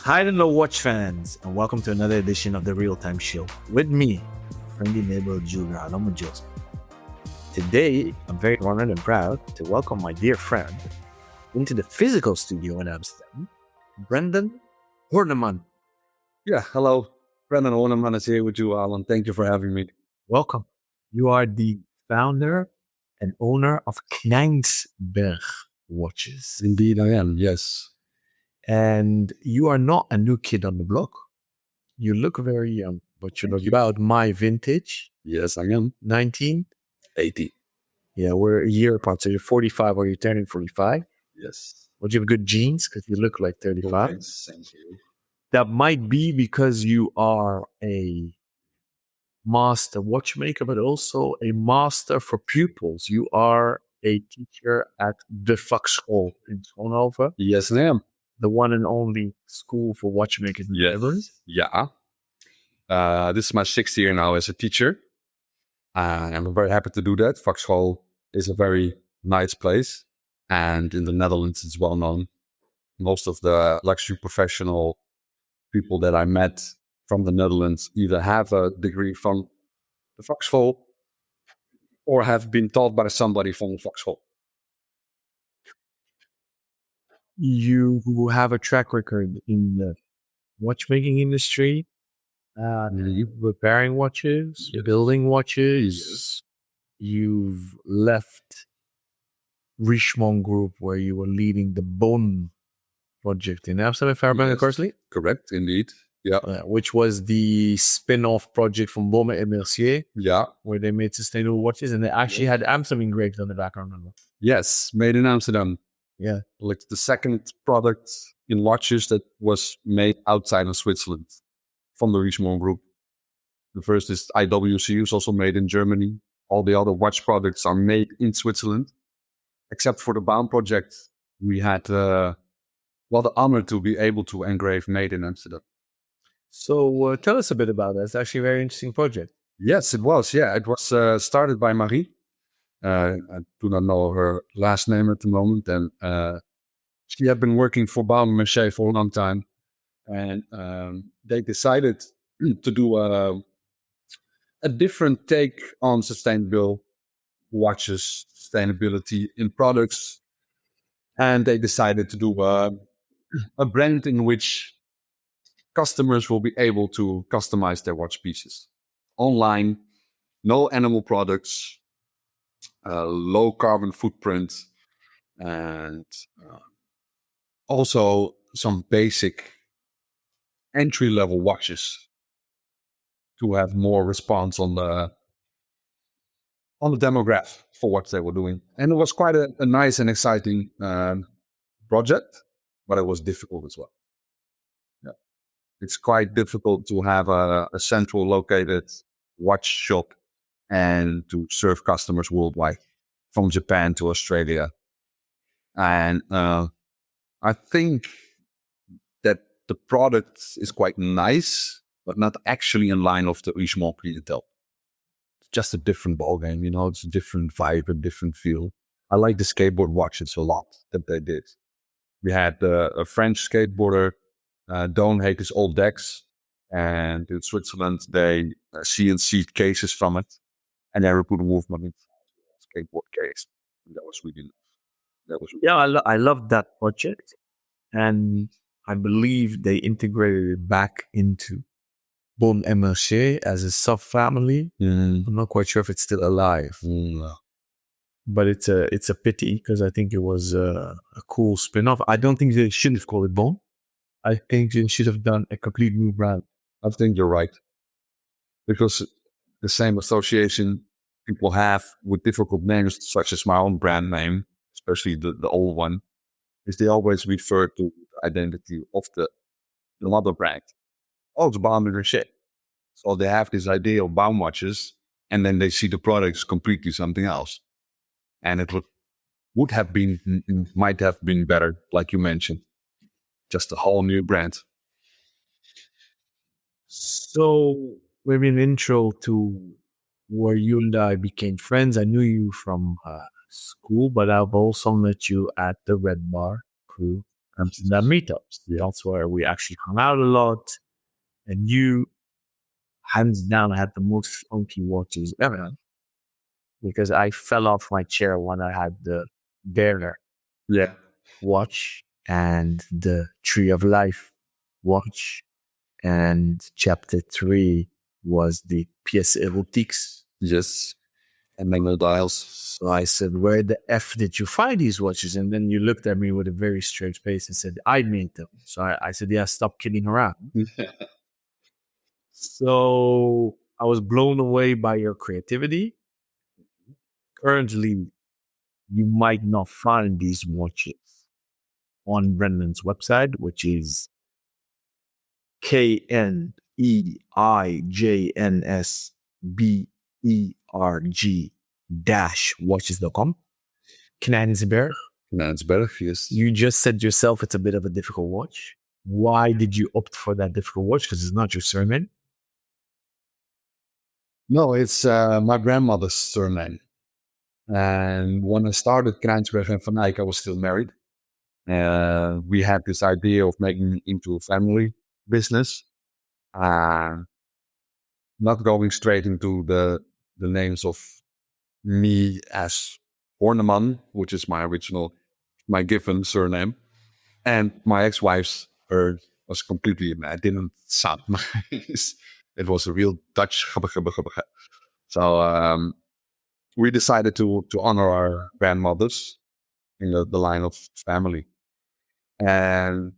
Hi, hello, watch fans, and welcome to another edition of the Real Time Show with me, friendly neighbor Julia Alon. Today, I'm very honored and proud to welcome my dear friend into the physical studio in Amsterdam, Brendan Horneman. Yeah, hello. Brendan Horneman is here with you, Alon. Thank you for having me. Welcome. You are the founder and owner of Kneijnsberg watches. Indeed, I am. Yes. And you are not a new kid on the block. You look very young, but you look about my vintage. Yes, I am. 19? 80. Yeah, we're a year apart. So you're 45 or you're turning 45. Yes. But you have good genes because you look like 35. Thanks. Thank you. That might be because you are a master watchmaker, but also a master for pupils. You are a teacher at the Vakschool in Schoonhoven, Yes, I am. the one and only school for watchmakers in the Netherlands. Yeah. This is my 6th year now as a teacher. I'm very happy to do that. Vakschool is a very nice place. And in the Netherlands, it's well known. Most of the luxury professional people that I met from the Netherlands either have a degree from the Vakschool or have been taught by somebody from the Vakschool. You have a track record in the watchmaking industry, repairing watches, building watches. You've left Richemont Group where you were leading the Bon project in Amsterdam, if I remember correctly. Correct, indeed. Yeah. Which was the spin-off project from Baume et Mercier, Yeah. where they made sustainable watches, and they actually had Amsterdam engraved on the back. I remember. Yes, made in Amsterdam. Yeah. Like the second product in watches that was made outside of Switzerland from the Richemont Group. The first is IWC, was also made in Germany. All the other watch products are made in Switzerland, except for the Baum project. We had the honor to be able to engrave made in Amsterdam. So tell us a bit about that. It's actually a very interesting project. Yes, it was. Yeah, it was started by Marie. I do not know her last name at the moment. And she had been working for Baum Mercier for a long time. And they decided to do a different take on sustainable watches, sustainability in products. And they decided to do a brand in which customers will be able to customize their watch pieces online, no animal products, low carbon footprint, and also some basic entry level watches to have more response on the demographic for what they were doing. And it was quite a nice and exciting project, but it was difficult as well. Yeah. It's quite difficult to have a central located watch shop and to serve customers worldwide, from Japan to Australia. And I think that the product is quite nice, but not actually in line of the Richemont clientele. It's just a different ballgame, it's a different vibe, a different feel. I like the skateboard watches a lot that they did. We had a French skateboarder donate his old decks, and in Switzerland they CNC cases from it, and they put a movement in skateboard case. That was really nice. Yeah, I love that project. And I believe they integrated it back into Bon et Mercier as a subfamily. I'm not quite sure if it's still alive. No. But it's a pity because I think it was a cool spin-off. I don't think they should have called it Bon. I think they should have done a complete new brand. I think you're right. Because the same association people have with difficult names, such as my own brand name, especially the old one, is they always refer to the identity of the mother brand. Oh, it's Baum and Mercier. So they have this idea of Baum watches, and then they see the products completely something else. And it might have been better, like you mentioned, just a whole new brand. So maybe an intro to where you and I became friends. I knew you from school, but I've also met you at the Red Bar crew. Amsterdam meetups. That's where we actually hung out a lot. And you, hands down, had the most funky watches ever. Because I fell off my chair when I had the Bearer watch and the Tree of Life watch. And chapter 3 was the Pièce Érotiques. Yes. And magnet dials. So I said, where the F did you find these watches? And then you looked at me with a very strange face and said, I made them. So I said, yeah, stop kidding around. So I was blown away by your creativity. Currently, you might not find these watches on Brendan's website, which is KNEIJNSBERG watches.com. Kneijnsberg. Kneijnsberg, yes. You just said yourself it's a bit of a difficult watch. Why did you opt for that difficult watch? Because it's not your surname. No, it's my grandmother's surname. And when I started Kneijnsberg and Van Eyck, I was still married. We had this idea of making it into a family business. Not going straight into the names of me as Horneman, which is my given surname. And my ex-wife's was completely, it didn't sound nice. It was a real Dutch. So we decided to honor our grandmothers in the line of family. And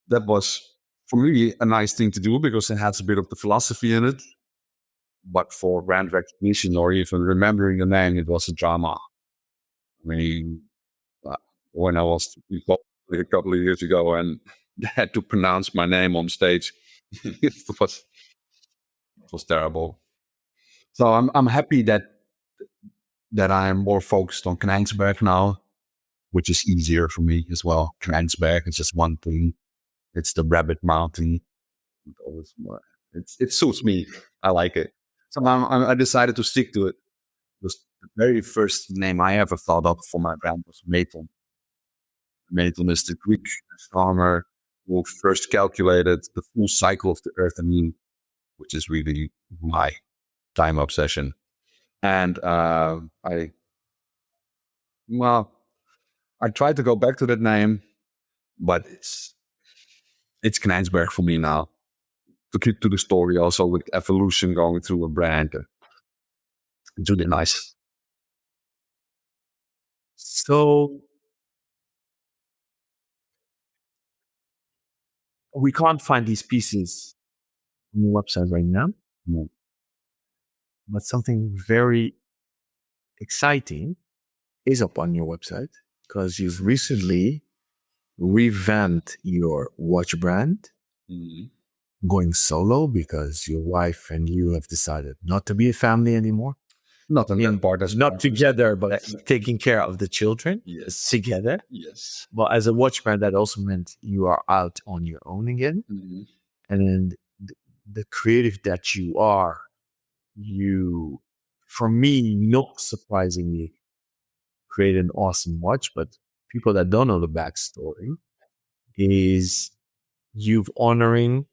that was, for me, a nice thing to do because it has a bit of the philosophy in it. But for brand recognition or even remembering the name, it was a drama. I mean, when I was a couple of years ago and had to pronounce my name on stage, it was terrible. So I'm happy that I'm more focused on Kneijnsberg now, which is easier for me as well. Kneijnsberg is just one thing. It's the Rabbit Mountain. It suits me. I like it. So I decided to stick to it. The very first name I ever thought of for my brand was Meton. Meton is the Greek astronomer who first calculated the full cycle of the Earth and Moon, which is really my time obsession. And I tried to go back to that name, but it's Kneijnsberg for me now. To keep to the story also with evolution going through a brand. It's really nice. So we can't find these pieces on your website right now. No. But something very exciting is up on your website because you've recently revamped your watch brand, going solo because your wife and you have decided not to be a family anymore. Not in that part. Not together, but taking care of the children together. Yes. But as a watch brand, that also meant you are out on your own again. And the creative that you are, you, for me, not surprisingly, create an awesome watch. But people that don't know the backstory is you've honoring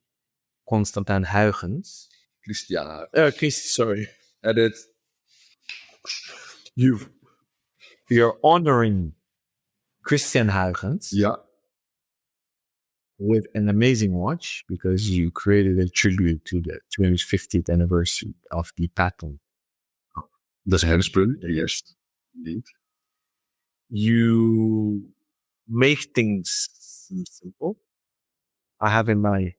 Constantijn Huygens. Christian. Sorry. Edit. You're honoring Christian Huygens. Yeah. With an amazing watch because you created a tribute to the 250th anniversary of the patent. That's Kneijnsberg. Yes, indeed. You make things simple. I have in my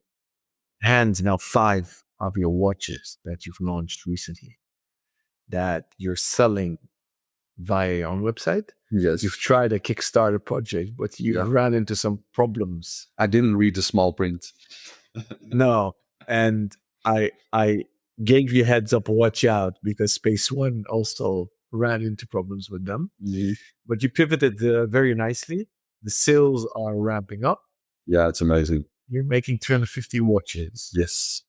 hands now 5 of your watches that you've launched recently that you're selling via your own website. Yes. You've tried a Kickstarter project, but you ran into some problems. I didn't read the small print. No. And I gave you heads up, watch out, because Space One also ran into problems with them. But you pivoted very nicely. The sales are ramping up. Yeah, it's amazing. You're making 350 watches. Yes.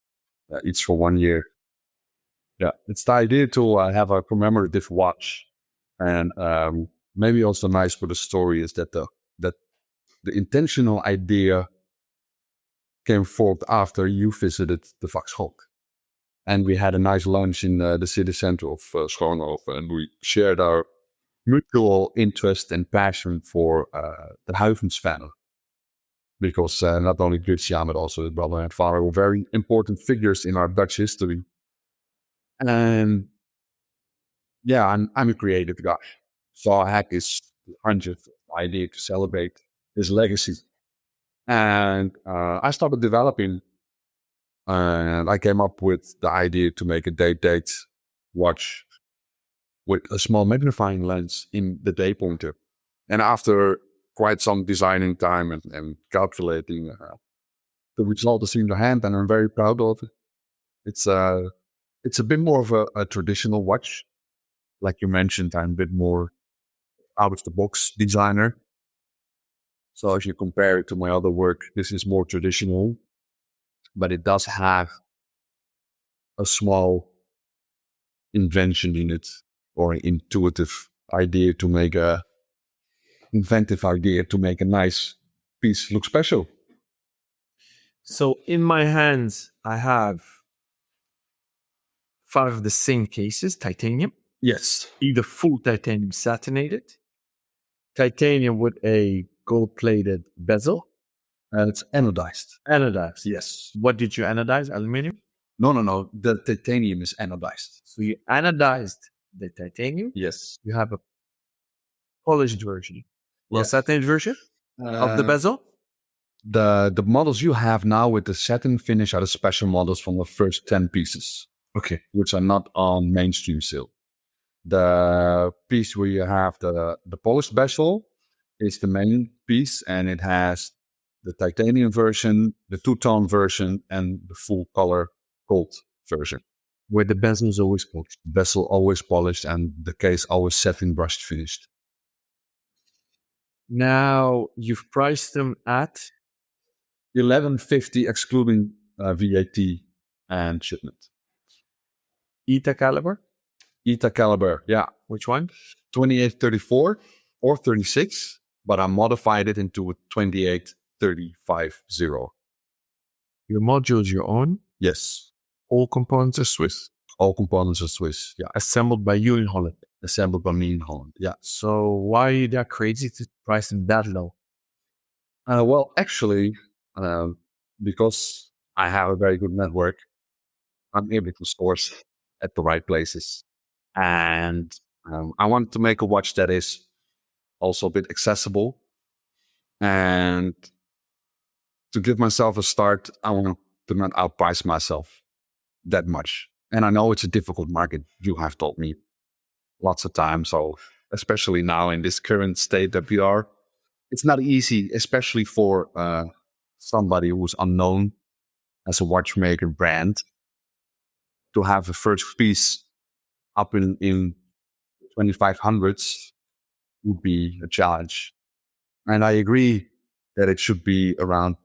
Each for 1 year. Yeah. It's the idea to have a commemorative watch. And maybe also nice for the story is that the intentional idea came forth after you visited the Vaxholk. And we had a nice lunch in the city center of Schoonhoven. And we shared our mutual interest and passion for the Huygens family. Because not only Christian, but also his brother and father were very important figures in our Dutch history. And yeah, I'm a creative guy. So I had this 100th idea to celebrate his legacy. And I started developing, and I came up with the idea to make a date watch with a small magnifying lens in the day pointer. And after quite some designing time and calculating, the result is in the hand, and I'm very proud of it. It's a bit more of a traditional watch. Like you mentioned, I'm a bit more out of the box designer. So if you compare it to my other work, this is more traditional, but it does have a small invention in it, or an intuitive idea to make inventive idea to make a nice piece look special. So in my hands, I have 5 of the same cases, titanium, Yes. either full titanium satinated, titanium with a gold-plated bezel, And it's anodized. anodized. Yes. What did you anodize? Aluminum? No. The titanium is anodized. So you anodized the titanium. Yes. You have a polished version. Well, Yes. satinated version of the bezel. The models you have now with the satin finish are the special models from the first 10 pieces, Okay. which are not on mainstream sale. The piece where you have the polished bezel is the main piece, and it has the titanium version, the two-tone version, and the full color gold version. Where the bezel is always polished. Bezel always polished, and the case always satin brushed finished. Now you've priced them at $11.50 excluding VAT and shipment. ETA caliber. ETA caliber, yeah, Which one? 2834 or 36, but I modified it into a 28350. Your modules your own. Yes, All components are Swiss. all components are Swiss. Yeah, Assembled by you in Holland. assembled by me in Holland. Yeah. So why are you that crazy to price them that low? Well, actually, because I have a very good network, I'm able to source at the right places. And I want to make a watch that is also a bit accessible. And to give myself a start, I want to not outprice myself that much. And I know it's a difficult market. You have told me lots of times. So especially now in this current state that we are, it's not easy, especially for somebody who's unknown as a watchmaker brand, to have a first piece up in 2500s would be a challenge. And I agree that it should be around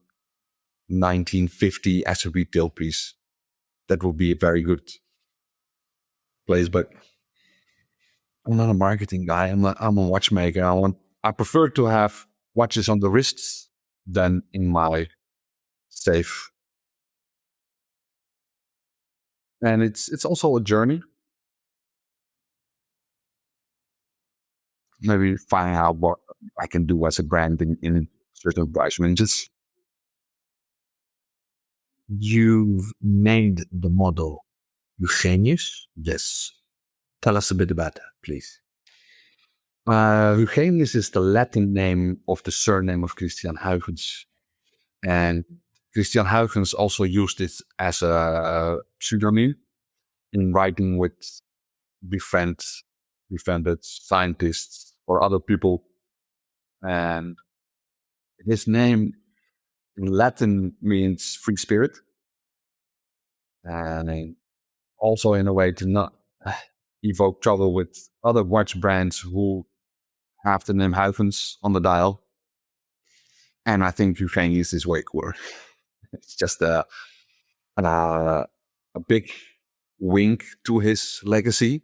1950 as a retail piece. That would be a very good place, but I'm not a marketing guy. I'm a watchmaker. I prefer to have watches on the wrists than in my safe. And it's also a journey. Maybe finding out what I can do as a brand in certain price ranges. You've named the model Eugenius. Yes. Tell us a bit about that, please. Eugenius is the Latin name of the surname of Christian Huygens. And Christian Huygens also used it as a pseudonym in writing with befriended scientists or other people. And his name in Latin means free spirit. And also in a way to not evoke trouble with other watch brands who have the name Huygens on the dial. And I think Eugenius is way cooler. It's just a big wink to his legacy.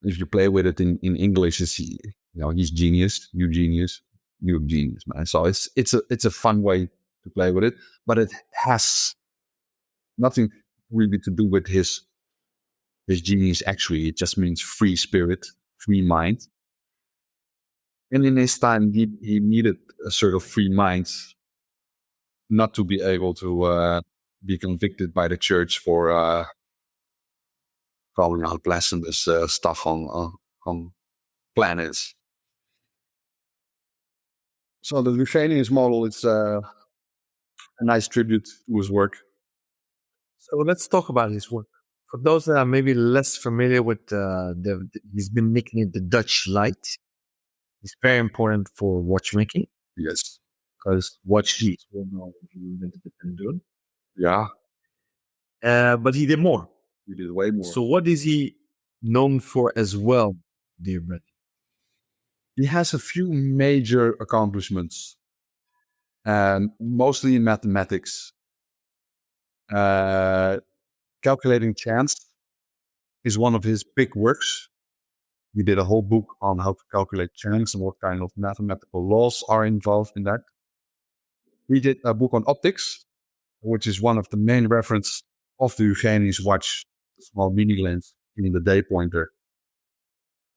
If you play with it in English, it's, he's genius, you genius. new genius, man. So it's a fun way to play with it, but it has nothing really to do with his genius. Actually, it just means free spirit, free mind. And in his time, he needed a sort of free mind, not to be able to be convicted by the church for calling out blasphemous stuff on planets. So the Lucanius model is a nice tribute to his work. So let's talk about his work. For those that are maybe less familiar with he's been nicknamed the Dutch Light. He's very important for watchmaking Yes. because watches will know he invented the pendulum. Yeah. But he did more. He did way more. So what is he known for as well, dear Brett? He has a few major accomplishments, and mostly in mathematics. Calculating chance is one of his big works. He did a whole book on how to calculate chance and what kind of mathematical laws are involved in that. He did a book on optics, which is one of the main reference of the Eugenes watch, the small mini lens in the day pointer.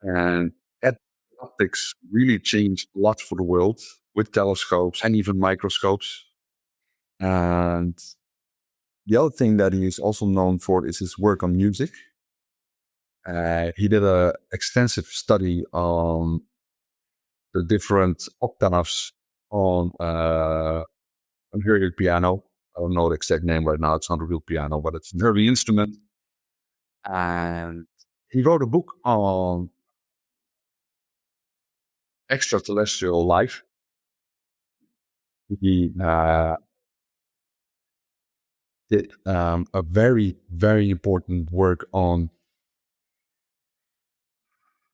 And that optics really changed a lot for the world with telescopes and even microscopes. And the other thing that he is also known for is his work on music. He did an extensive study on the different octaves on an early piano. I don't know the exact name right now. It's not a real piano, but it's an early instrument. And he wrote a book on extraterrestrial life. He did a very, very important work on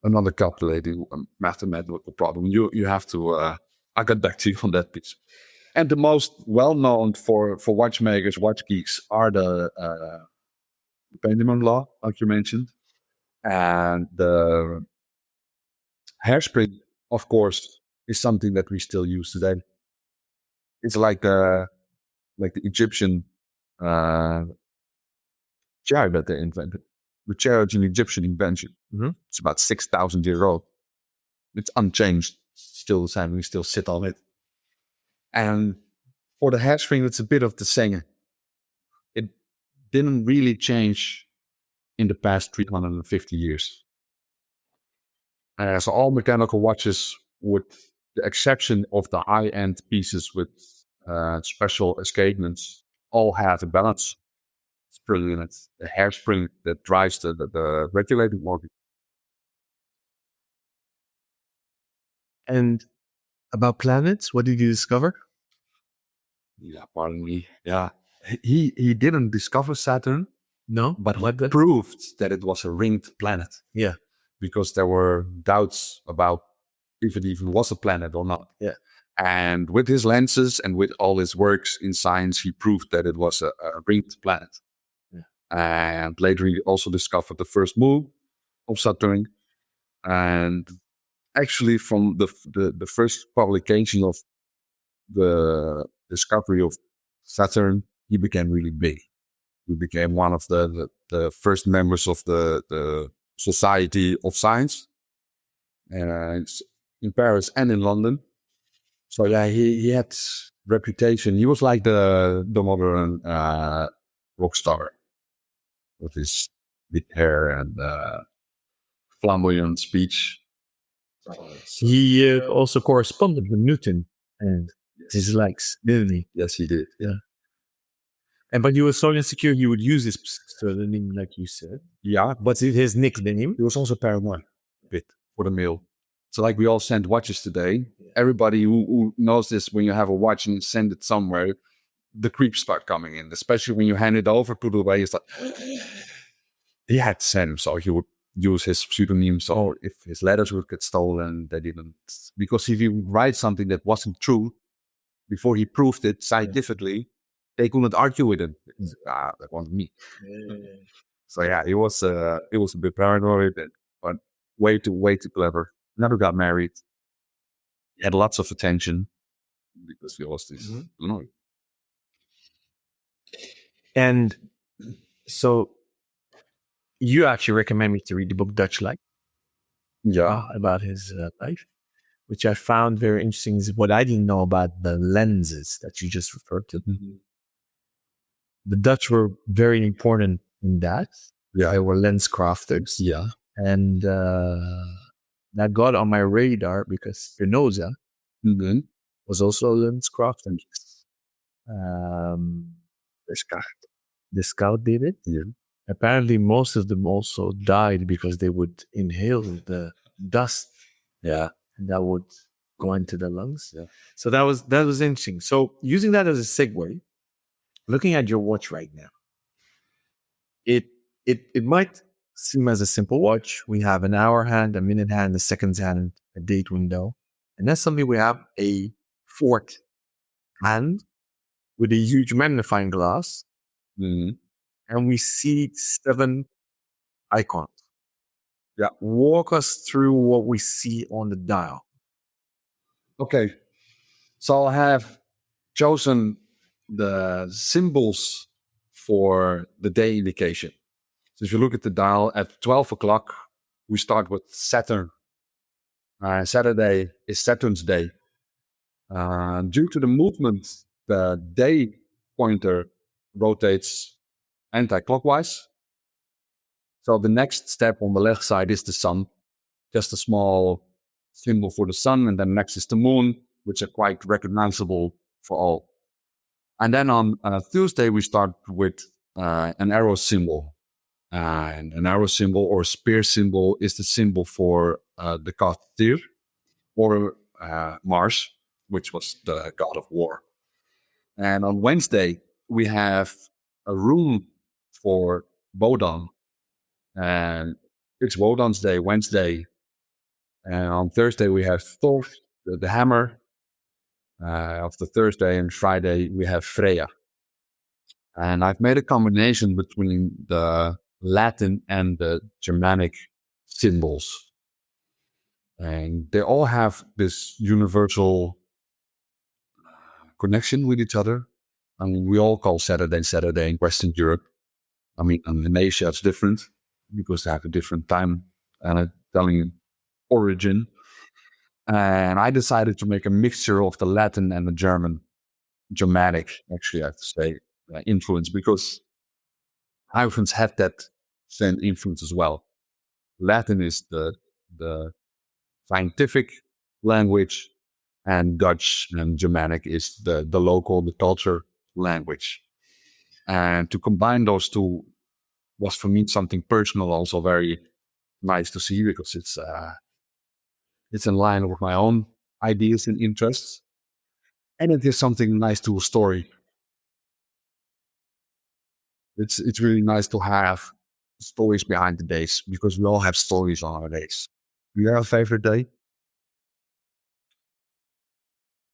another calculating mathematical problem. You have to, I'll get back to you on that piece. And the most well-known for watchmakers, watch geeks, are the pendulum law, like you mentioned. And the hairspring, of course, is something that we still use today. It's like the Egyptian chair that they invented. The chair is an Egyptian invention. Mm-hmm. It's about 6,000 years old. It's unchanged, still the same. We still sit on it. And for the hairspring, it's a bit of the same. It didn't really change in the past 350 years. So all mechanical watches, with the exception of the high-end pieces with special escapements, all have a balance spring in it. The hairspring that drives the regulating organ. And about planets, what did you discover? Yeah, pardon me. Yeah, he didn't discover Saturn. No, but he proved that it was a ringed planet. Yeah, because there were doubts about if it even was a planet or not. Yeah. And with his lenses and with all his works in science, he proved that it was a ringed planet. Yeah. And later he also discovered the first moon of Saturn. And actually from the first publication of the discovery of Saturn, he became really big. He became one of the first members of the Society of Science in Paris and in London. So yeah, he had reputation. He was like the modern rock star with his big hair and flamboyant speech. He also corresponded with Newton and his likes, didn't he? Yes, he did. Yeah. But you were so insecure you would use his pseudonym, like you said. Yeah. What's his nickname? He was also paranoid a bit for the mail. So like we all send watches today. Yeah. Everybody who knows this, when you have a watch and you send it somewhere, the creeps start coming in, especially when you hand it over, put it away, it's like, he had to send him, so he would use his pseudonym. So if his letters would get stolen, they didn't. Because if you write something that wasn't true, before he proved it scientifically, they couldn't argue with him. That wasn't me. Yeah. So yeah, it was a bit paranoid, but way too clever. Never got married. had lots of attention because we was this, And so you actually recommend me to read the book Dutch Life about his life, which I found very interesting. Is what I didn't know about the lenses that you just referred to. The Dutch were very important in that. They were lens crafters. And that got on my radar because Spinoza was also a lens crafter. Descartes did it. Apparently, most of them also died because they would inhale the dust. And that would go into the lungs. So that was interesting. So using that as a segue, looking at your watch right now, it might seem as a simple watch. We have an hour hand, a minute hand, a seconds hand, a date window, and then suddenly we have a fourth hand with a huge magnifying glass, and we see 7 icons. Walk us through what we see on the dial. Okay, so I have chosen the symbols for the day indication. So if you look at the dial at 12 o'clock, we start with Saturn. Saturday is Saturn's day. Due to the movement, the day pointer rotates anti-clockwise. So the next step on the left side is the sun, just a small symbol for the sun, and then next is the moon, which are quite recognizable for all. And then on Tuesday, we start with an arrow symbol. And an arrow symbol or spear symbol is the symbol for the god Tyr, or Mars, which was the god of war. And on Wednesday, we have a rune for Wodan. And it's Wodan's day, Wednesday. And on Thursday, we have Thor, the hammer. After Thursday and Friday, we have Freya. And I've made a combination between the Latin and the Germanic symbols. And they all have this universal connection with each other. I mean, we all call Saturday in Western Europe. I mean, in Asia, it's different because they have a different time and a telling origin. And I decided to make a mixture of the Latin and the Germanic, actually, I have to say, influence, because Iowans have that same influence as well. Latin is the scientific language, and Dutch and Germanic is the local, the culture language. And to combine those two was for me something personal, also very nice to see, because it's in line with my own ideas and interests. And it is something nice to a story. It's really nice to have stories behind the days, because we all have stories on our days. Do you have a favorite day?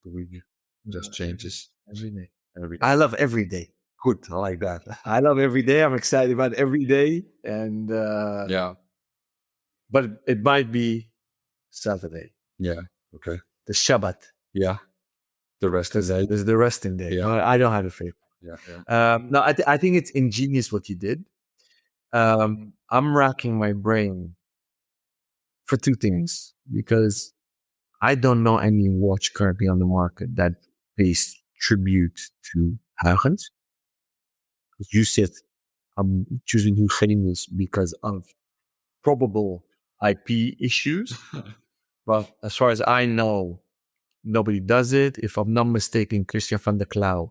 The week just changes. Every day. Every day. I love every day. Good, I like that. I love every day. I'm excited about every day. And but it might be Saturday. Yeah. Okay. The Shabbat. Yeah. The rest of the day. There's the resting day. Yeah. I don't have a favorite. Yeah. No, I think it's ingenious what you did. I'm racking my brain for 2 things, because I don't know any watch currently on the market that pays tribute to Huygens. You said I'm choosing Huygens because of probable IP issues. But as far as I know, nobody does it. If I'm not mistaken, Christian van der Klauw,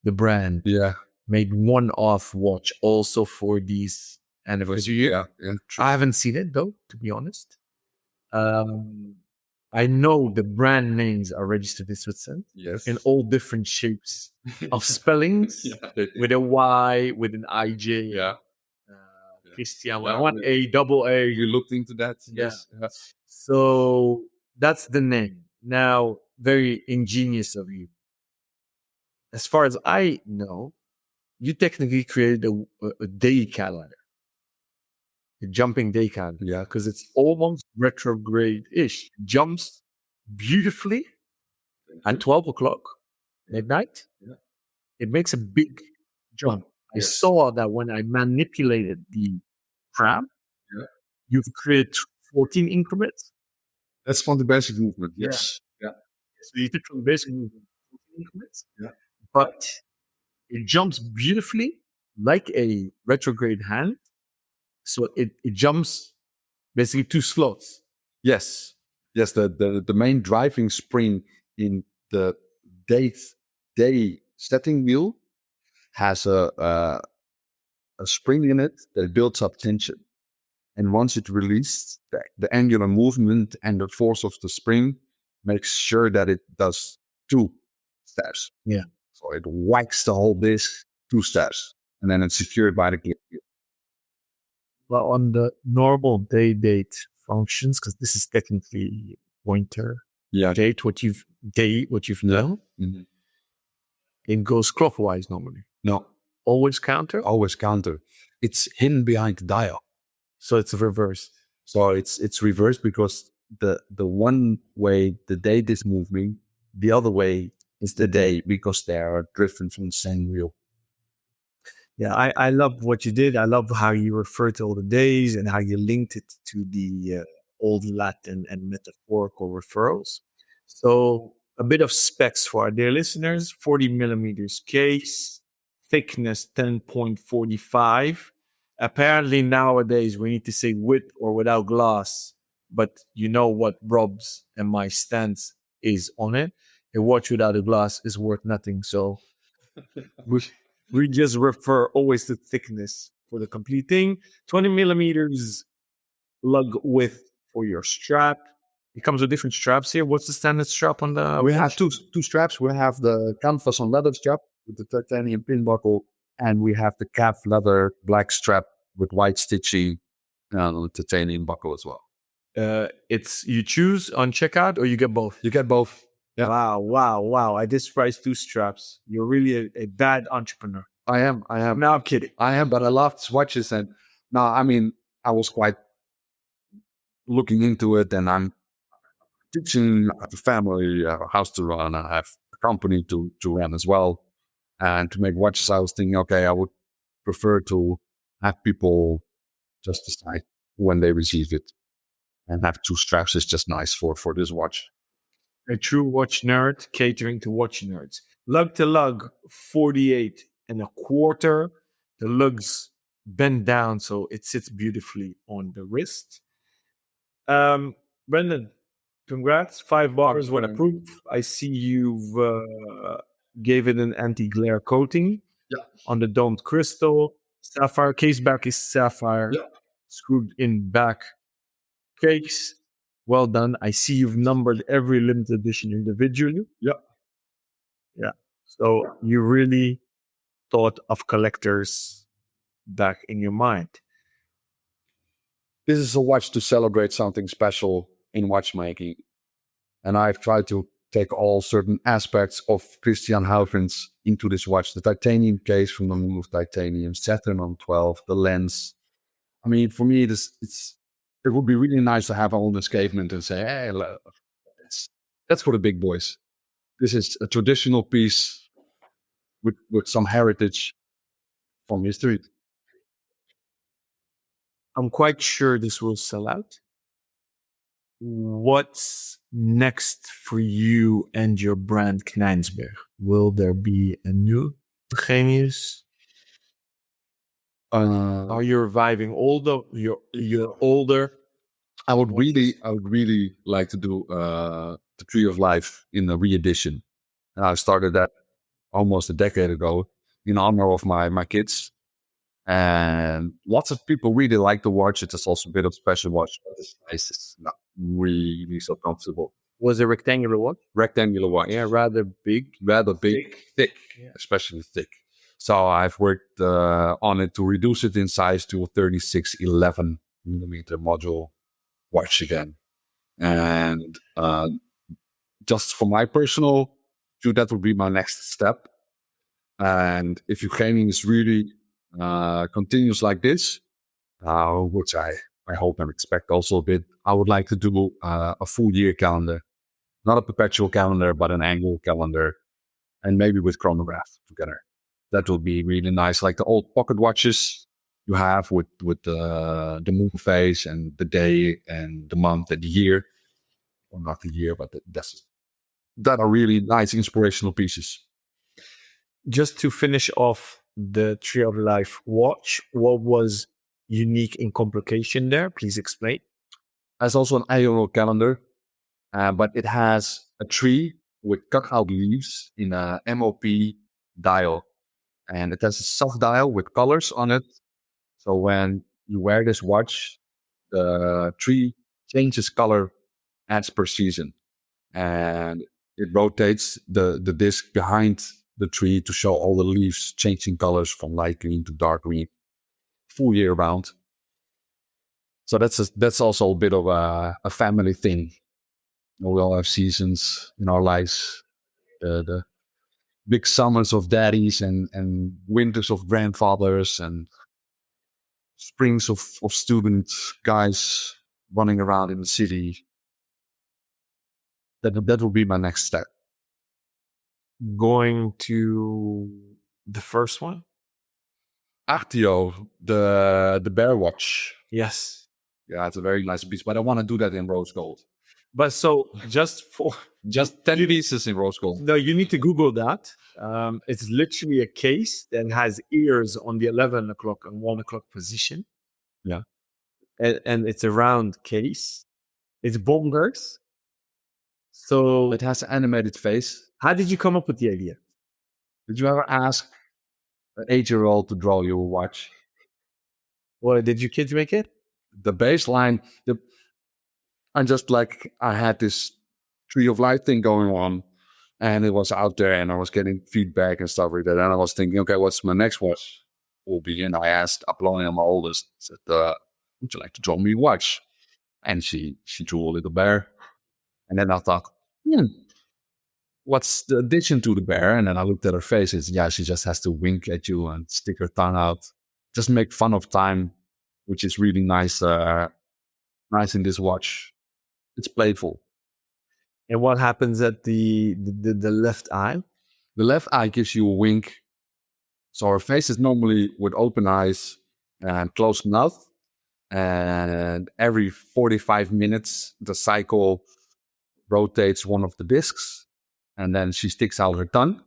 the brand, made one-off watch also for these anniversary. Yeah. I haven't seen it though, to be honest. I know the brand names are registered in Switzerland in all different shapes of spellings, with a Y, with an IJ. Christian, I want a double A. You looked into that? Yes. So that's the name. Now, very ingenious of you. As far as I know, you technically created a day calendar, a jumping day calendar. Yeah. Because it's almost retrograde-ish. Jumps beautifully at 12 o'clock midnight. Yeah. It makes a big jump. I Yes. saw that when I manipulated the tram, Yeah. you've created 14 increments. That's from the basic movement. Yeah. Yes. Yeah. So you did from the basic movement 14 increments, Yeah. but it jumps beautifully like a retrograde hand. So it jumps basically 2 slots. Yes. Yes. The main driving spring in the day setting wheel has a spring in it that builds up tension. And once it releases, the angular movement and the force of the spring makes sure that it does 2 steps. Yeah. So it whacks the whole disc 2 steps, and then it's secured by the gear. Well, on the normal day date functions, because this is technically pointer Yeah. what you've done, Mhm. it goes clockwise normally. No, Always counter. always counter. It's hidden behind the dial. So it's reversed. So it's reversed because the one way the date is moving, the other way is the day because they are driven from the same wheel. Yeah, I love what you did. I love how you refer to all the days and how you linked it to the old Latin and metaphorical referrals. So a bit of specs for our dear listeners: 40 millimeters case, thickness 10.45. Apparently nowadays we need to say with or without glass, but you know what Rob's and my stance is on it. A watch without a glass is worth nothing. So we just refer always to thickness for the complete thing. 20 millimeters lug width for your strap. It comes with different straps here. What's the standard strap on the? We have two straps. We have the canvas on leather strap with the titanium pin buckle, and we have the calf leather black strap with white stitching and titanium buckle as well. It's you choose on checkout or you get both. You get both. Yeah. Wow! I despised 2 straps. You're really a bad entrepreneur. I am. No, I'm kidding. I am, but I loved swatches, and now I mean I was quite looking into it, and I'm teaching a family house to run. I have a company to run as well, and to make watches, I was thinking, okay, I would prefer to have people just decide when they receive it, and have 2 straps is just nice for this watch. A true watch nerd catering to watch nerds. Lug to lug, 48 and a quarter. The lugs bend down so it sits beautifully on the wrist. Brendan, congrats. 5 bars when approved. I see you've gave it an anti-glare coating. Yeah. On the domed crystal. Sapphire. Case back is sapphire. Yeah. Screwed in back case. Well done. I see you've numbered every limited edition individually. Yeah. So you really thought of collectors back in your mind. This is a watch to celebrate something special in watchmaking. And I've tried to take all certain aspects of Christian Huygens into this watch. The titanium case from the Moon of Titanium, Saturn on 12, the lens. I mean, for me, it would be really nice to have all this escapement and say, hey, that's for the big boys. This is a traditional piece with some heritage from history. I'm quite sure this will sell out. What's next for you and your brand Kneijnsberg? Will there be a new Genius? Are you reviving your older? I would really like to do the Tree of Life in a re-edition. And I started that almost a decade ago in honor of my kids. And lots of people really like the watch. It's also a bit of special watch, but the size is not really so comfortable. Was a rectangular one? Rectangular watch. Yeah, rather big. Thick, especially thick. So I've worked on it to reduce it in size to a 3611 millimeter module watch again. And just for my personal view, that would be my next step. And if Ukrainian is really continues like this, which I hope and expect also a bit, I would like to do a full year calendar Not a perpetual calendar, but an annual calendar, and maybe with chronograph together. That will be really nice, like the old pocket watches you have with the moon phase and the day and the month and the year, or not the year, but that are really nice inspirational pieces. Just to finish off the Tree of Life watch, what was unique in complication there? Please explain. There's also an annual calendar, but it has a tree with cut out leaves in a MOP dial, and it has a soft dial with colors on it. So when you wear this watch, the tree changes color as per season, and it rotates the disc behind the tree to show all the leaves changing colors from light green to dark green, full year round. So that's also a bit of a family thing. We all have seasons in our lives. The big summers of daddies and winters of grandfathers and springs of student guys running around in the city. That will be my next step. Going to the first one? Artio, the bear watch. Yes. Yeah, it's a very nice piece, but I want to do that in rose gold. But so just 10 pieces in rose gold. No, you need to Google that. It's literally a case that has ears on the 11 o'clock and 1 o'clock position. Yeah. And it's a round case. It's bonkers. So It has an animated face. how did you come up with the idea? Did you ever ask an 8-year-old to draw you a watch? Or did your kids make it? The baseline, I had this Tree of Life thing going on, and it was out there, and I was getting feedback and stuff like that. And I was thinking, okay, what's my next watch will be? And I asked Alon, my oldest, said, would you like to draw me a watch? And she drew a little bear. And then I thought, what's the addition to the bear? And then I looked at her face. It's, she just has to wink at you and stick her tongue out. Just make fun of time, which is really nice. Nice in this watch. It's playful. And what happens at the left eye? The left eye gives you a wink. So her face is normally with open eyes and closed mouth. And every 45 minutes, the cycle rotates one of the discs. And then she sticks out her tongue.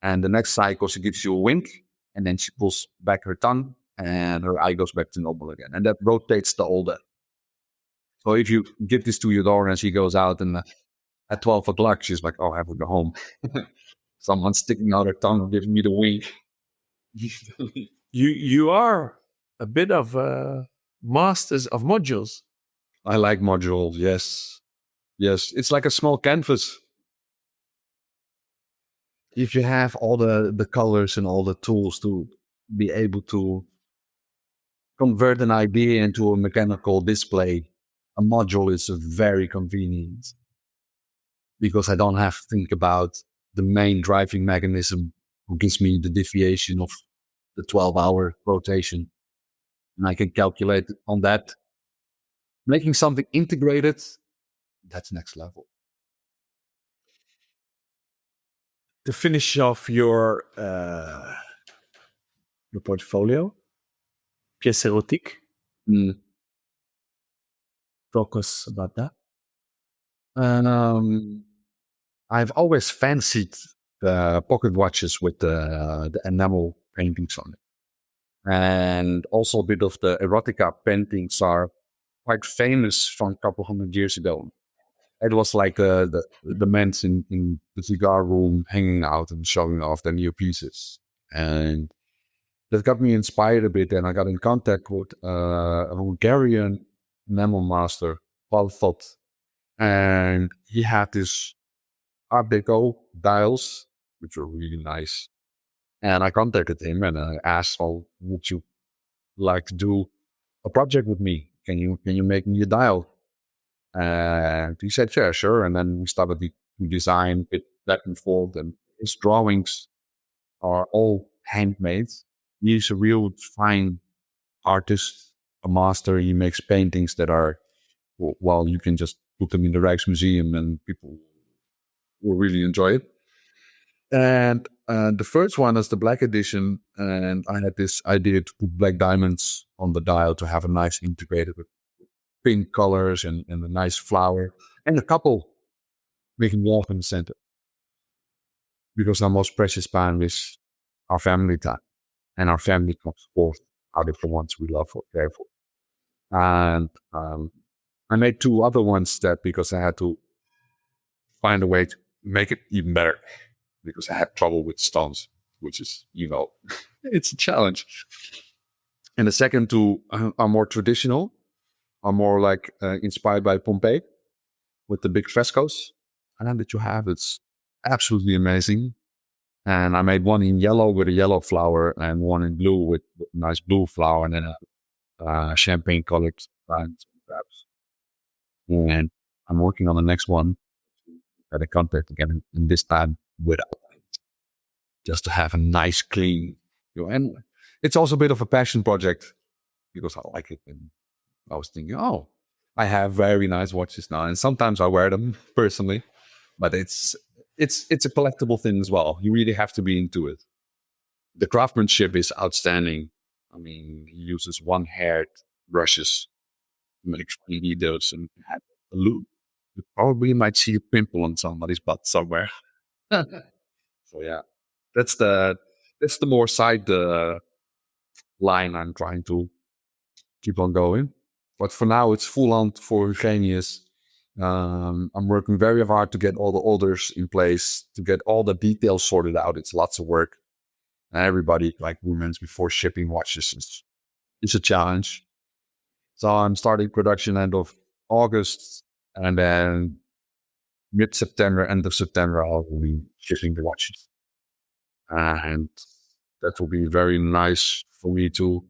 And the next cycle, she gives you a wink. And then she pulls back her tongue. And her eye goes back to normal again. And that rotates the whole day. So if you give this to your daughter and she goes out and at 12 o'clock, she's like, oh, I have to go home. Someone's sticking out her tongue and giving me the wink. You are a bit of masters of modules. I like modules, yes. Yes, it's like a small canvas. If you have all the colors and all the tools to be able to convert an idea into a mechanical display, a module is very convenient because I don't have to think about the main driving mechanism who gives me the deviation of the 12-hour rotation. And I can calculate on that. Making something integrated, that's next level. To finish off your portfolio, pièce érotique. Talk us about that. I've always fancied the pocket watches with the enamel paintings on it. And also a bit of the erotica paintings are quite famous from a couple hundred years ago. It was like the men in the cigar room hanging out and showing off their new pieces. And that got me inspired a bit. And I got in contact with a Hungarian enamel master, Paul Thot. And he had this Art Deco dials, which were really nice. And I contacted him and I asked, well, would you like to do a project with me? Can you make me a dial? And he said, yeah, sure. And then we started to design it back and forth. And his drawings are all handmade. He's a real fine artist, a master. He makes paintings that are, well, you can just put them in the Rijksmuseum and people will really enjoy it. And the first one is the black edition, and I had this idea to put black diamonds on the dial to have a nice integrated with pink colors and a nice flower and a couple making walk in the center. Because our most precious time is our family time, and our family comes forth out of the ones we love or care for. And I made two other ones that because I had to find a way to make it even better because I had trouble with stones, which is, it's a challenge. And the second two are more traditional, are more like inspired by Pompeii with the big frescoes. And that you have, it's absolutely amazing. And I made one in yellow with a yellow flower and one in blue with a nice blue flower and then a champagne colored lines perhaps. And I'm working on the next one at a contact again, and this time without just to have a nice clean. And it's also a bit of a passion project because I like it. And I was thinking, oh, I have very nice watches now, and sometimes I wear them personally, but it's a collectible thing as well. You really have to be into it. The craftsmanship is outstanding. I mean, he uses one-haired brushes to make 3D dots and have a loop. You probably might see a pimple on somebody's butt somewhere. So yeah, that's the more side line I'm trying to keep on going. But for now, it's full on for Eugenius. I'm working very hard to get all the orders in place, to get all the details sorted out. It's lots of work. And everybody, like we mentioned before, shipping watches is a challenge. So I'm starting production end of August, and then mid-September, end of September, I'll be shipping the watches. And that will be very nice for me to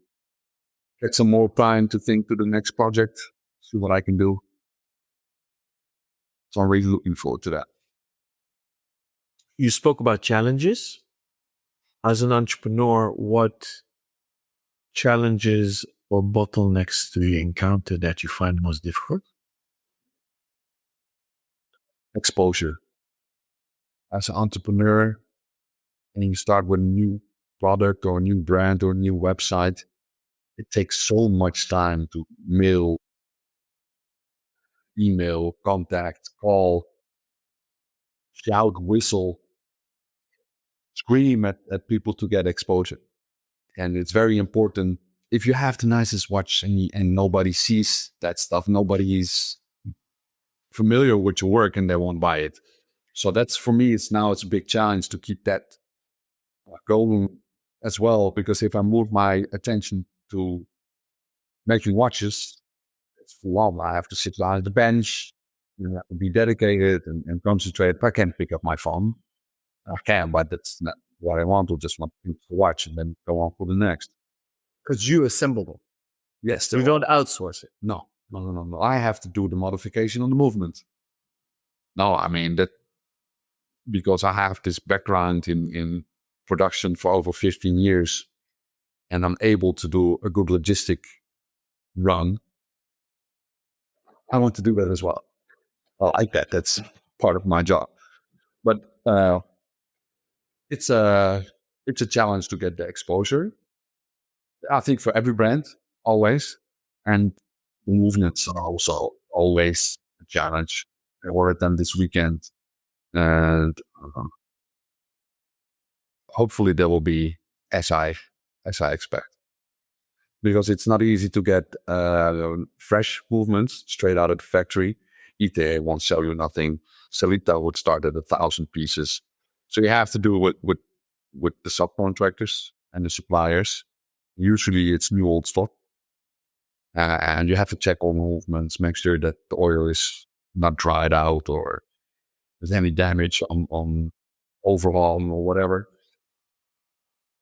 get some more time to think to the next project, see what I can do. So I'm really looking forward to that. You spoke about challenges. As an entrepreneur, what challenges or bottlenecks do you encounter that you find most difficult? Exposure. As an entrepreneur, and you start with a new product or a new brand or a new website, it takes so much time to mail, email, contact, call, shout, whistle, scream at people to get exposure. And it's very important. If you have the nicest watch and nobody sees that stuff, nobody is familiar with your work and they won't buy it. So that's, for me, it's a big challenge to keep that going as well. Because if I move my attention to making watches, it's full on. I have to sit down at the bench, be dedicated and concentrate. I can't pick up my phone. I can, but that's not what I want. I just want to watch and then go on for the next. Because you assemble them. Yes. You don't outsource it. No. I have to do the modification on the movement. No, I mean that because I have this background in production for over 15 years and I'm able to do a good logistic run. I want to do that as well. I like that. That's part of my job. But it's a challenge to get the exposure. I think for every brand, always. And the movements are also always a challenge. I ordered them this weekend. And hopefully they will be as I expect. Because it's not easy to get fresh movements straight out of the factory. ETA won't sell you nothing. Celita would start at 1,000 pieces. So you have to do it with the subcontractors and the suppliers. Usually it's new old stock. And you have to check all movements, make sure that the oil is not dried out or there's any damage on overhaul or whatever.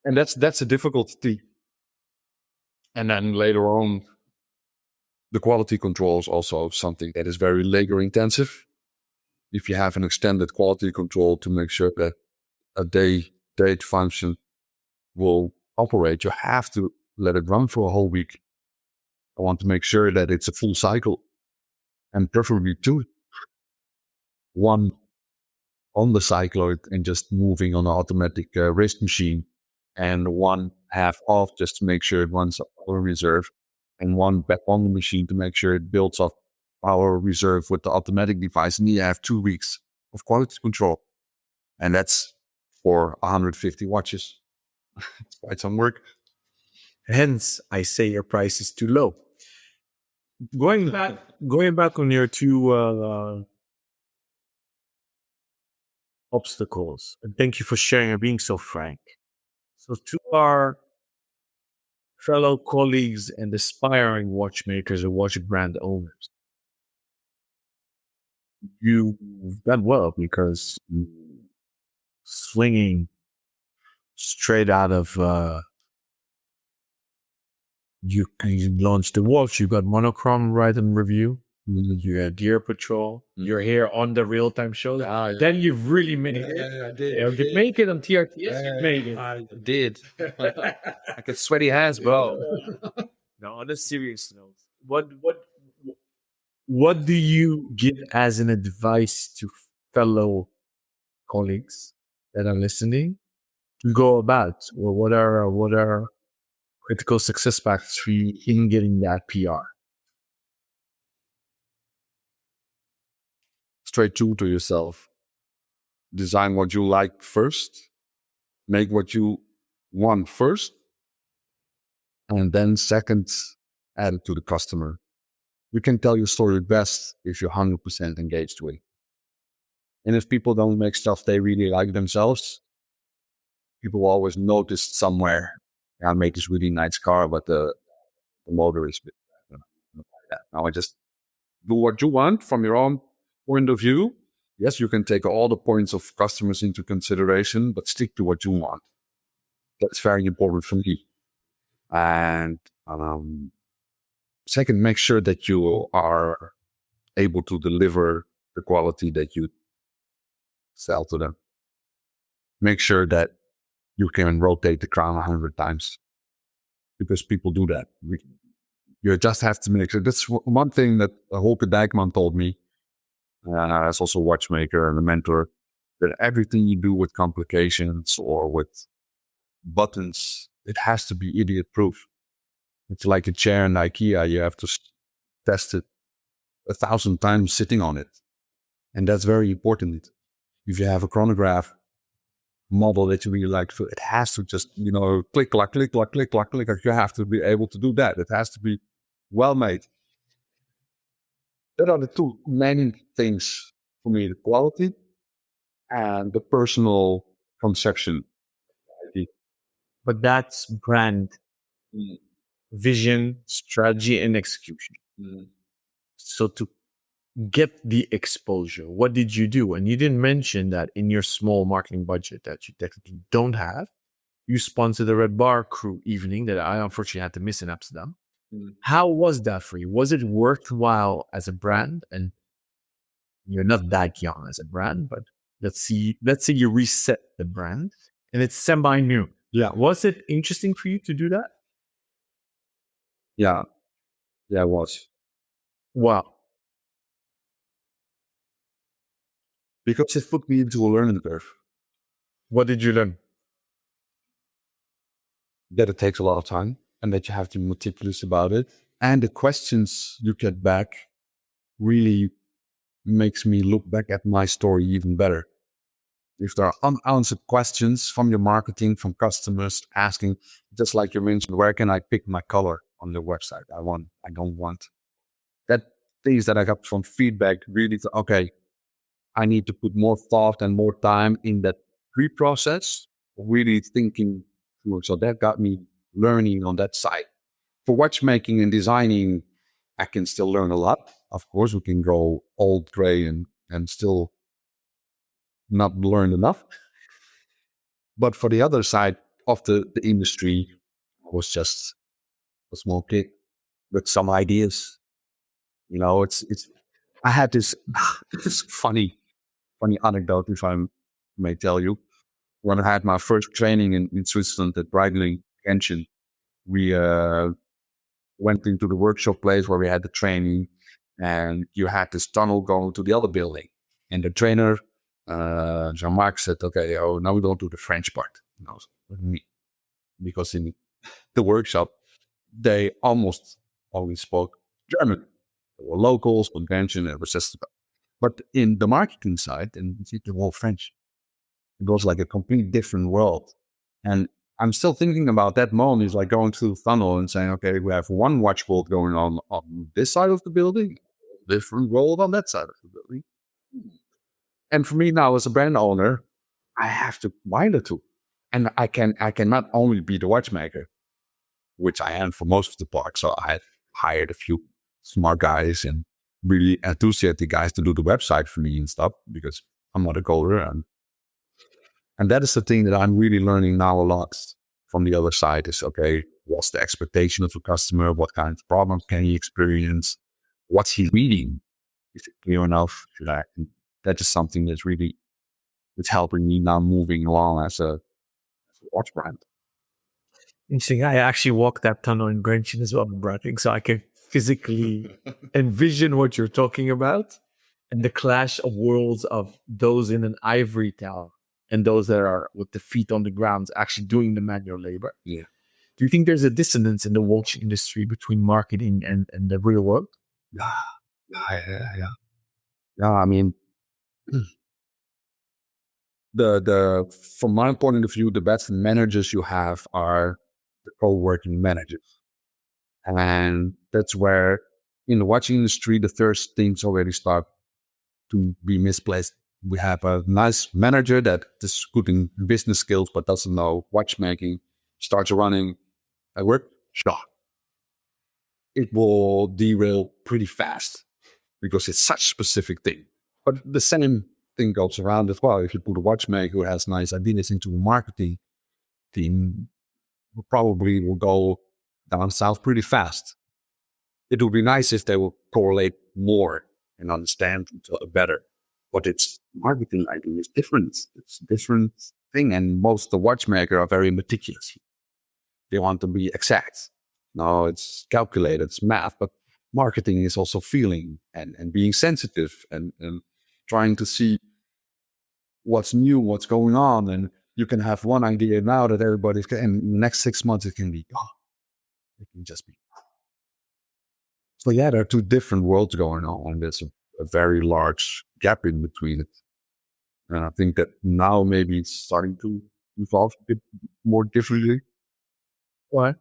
And that's a difficulty. And then later on, the quality control is also something that is very labor intensive. If you have an extended quality control to make sure that a date function will operate, you have to let it run for a whole week. I want to make sure that it's a full cycle and preferably two. One on the cycloid and just moving on an automatic wrist machine, and one half off just to make sure it runs up power reserve, and one back on the machine to make sure it builds up power reserve with the automatic device. And you have 2 weeks of quality control. And that's for 150 watches. It's quite some work. Hence, I say your price is too low. Going back on your two obstacles, and thank you for sharing and being so frank. So, to our fellow colleagues and aspiring watchmakers or watch brand owners, you've done well because swinging straight out of you launched the watch, you got Monochrome right in review, you had Deer Patrol, you're here on the real time show. Then you've really made it. I did. If you make it on TRTS, you made it. I did. I got sweaty hands, bro. Now, on a serious note, what do you give as an advice to fellow colleagues that are listening to go about, or what are critical success factors for you in getting that PR? Straight true to yourself. Design what you like first. Make what you want first. And then second, add it to the customer. You can tell your story best if you're 100% engaged with it. And if people don't make stuff they really like themselves, people will always notice somewhere, I make this really nice car, but the motor is a bit like that. Now I just do what you want from your own point of view. Yes, you can take all the points of customers into consideration, but stick to what you want. That's very important for me. And second, make sure that you are able to deliver the quality that you sell to them. Make sure that you can rotate the crown 100 times, because people do that. You just have to make sure. That's one thing that Holke Dijkman told me, as also a watchmaker and a mentor, that everything you do with complications or with buttons, it has to be idiot proof. It's like a chair in IKEA. You have to test it 1,000 times sitting on it. And that's very important. If you have a chronograph model that you really like, it has to just, click, clack, click, clack, click, clack, click. You have to be able to do that. It has to be well made. That are the two main things for me: the quality and the personal conception. But that's brand vision, strategy, and execution. So to get the exposure, what did you do? And you didn't mention that in your small marketing budget that you technically don't have, you sponsored the Red Bar Crew evening that I unfortunately had to miss in Amsterdam. How was that for you? Was it worthwhile as a brand? And you're not that young as a brand, but let's say you reset the brand and it's semi-new. Yeah. Was it interesting for you to do that? Yeah, it was. Wow. Because it put me into a learning curve. What did you learn? That it takes a lot of time and that you have to be meticulous about it. And the questions you get back really makes me look back at my story even better. If there are unanswered questions from your marketing, from customers asking, just like you mentioned, where can I pick my color on the website? I don't want. That things that I got from feedback really, okay, I need to put more thought and more time in that pre-process, really thinking through. So that got me learning on that side. For watchmaking and designing, I can still learn a lot. Of course, we can go old gray and still not learn enough. But for the other side of the industry, I was just a small kid with some ideas. I had this funny anecdote, if I may tell you. When I had my first training in Switzerland at Breitling Genshin, we went into the workshop place where we had the training, and you had this tunnel going to the other building. And the trainer Jean-Marc said, okay, now we don't do the French part. And I was like, me. Because in the workshop, they almost always spoke German. They were locals, convention, and resistant. But in the marketing side, and they were all French. It was like a complete different world. And I'm still thinking about that moment. Is like going through the funnel and saying, okay, we have one watch world going on this side of the building, different world on that side of the building. And for me now, as a brand owner, I have to combine the two. And I can not only be the watchmaker, which I am for most of the part. So I hired a few smart guys and really enthusiastic guys to do the website for me and stuff, because I'm not a coder. And that is the thing that I'm really learning now a lot from the other side is, okay, what's the expectation of the customer? What kind of problems can he experience? What's he reading? Is it clear enough? And that is something that's really, it's helping me now moving along as a watch brand. Interesting. I actually walked that tunnel in Grenchen as well, Bradley, so I can physically envision what you're talking about and the clash of worlds of those in an ivory tower and those that are with the feet on the ground actually doing the manual labor. Yeah. Do you think there's a dissonance in the watch industry between marketing and the real world? Yeah. I mean, from my point of view, the best managers you have are the co-working managers. And that's where in the watch industry, the first things already start to be misplaced. We have a nice manager that is good in business skills, but doesn't know watchmaking, starts running a workshop. It will derail pretty fast because it's such a specific thing. But the same thing goes around as well. If you put a watchmaker who has nice ideas into a marketing team, probably will go down south pretty fast. It would be nice if they will correlate more and understand each other better. But it's marketing idea is different. It's a different thing. And most of the watchmakers are very meticulous. They want to be exact. No, it's calculated, it's math, but marketing is also feeling and being sensitive and trying to see what's new, what's going on. And you can have one idea now that everybody's, and in the next 6 months it can be gone. It can just be. So yeah, there are two different worlds going on, and there's a very large gap in between it. And I think that now maybe it's starting to evolve a bit more differently. Why?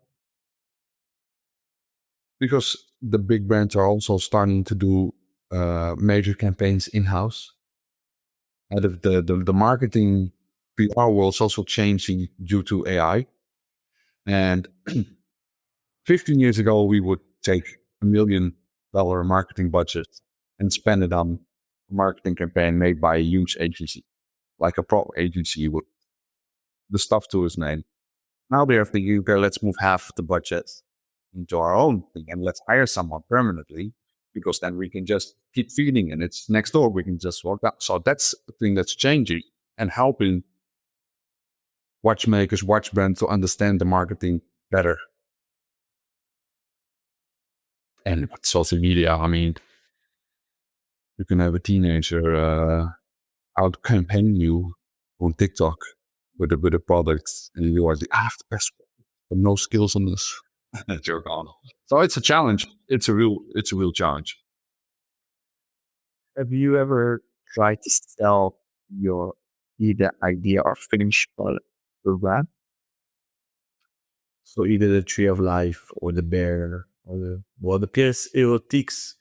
Because the big brands are also starting to do major campaigns in-house. And the marketing PR world is also changing due to AI. And 15 years ago, we would take $1 million marketing budget and spend it on a marketing campaign made by a huge agency, like a pro agency with the stuff to his name. Now they're thinking, okay, let's move half the budget into our own thing and let's hire someone permanently, because then we can just keep feeding and it's next door. We can just walk out. So that's the thing that's changing and helping watchmakers, watch brands to understand the marketing better. And with social media, I mean, you can have a teenager out campaign you on TikTok with a product, and you are the the best, but no skills on this. Joke on. So it's a challenge. It's a real challenge. Have you ever tried to sell your either idea or finished product to a brand? So either the Tree of Life or the Bear or the Pierce Erotiques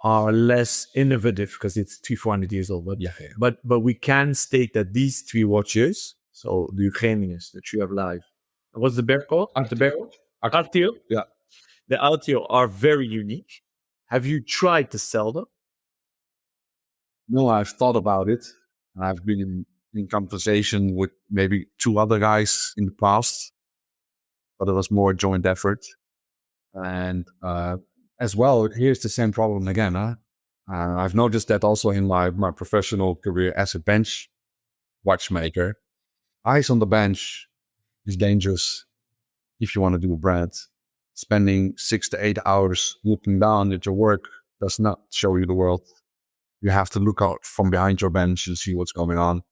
are less innovative because it's 300-400 years old. But Yeah. but we can state that these three watches, so the Ukrainians, the Tree of Life, what's the Bear called? The Bear, Artio. Yeah. The Artio are very unique. Have you tried to sell them? No, I've thought about it. And I've been in conversation with maybe 2 other guys in the past, but it was more joint effort. And as well, here's the same problem again. I've noticed that also in my professional career as a bench watchmaker. Eyes on the bench is dangerous if you want to do a brand. Spending 6 to 8 hours looking down at your work does not show you the world. You have to look out from behind your bench and see what's going on.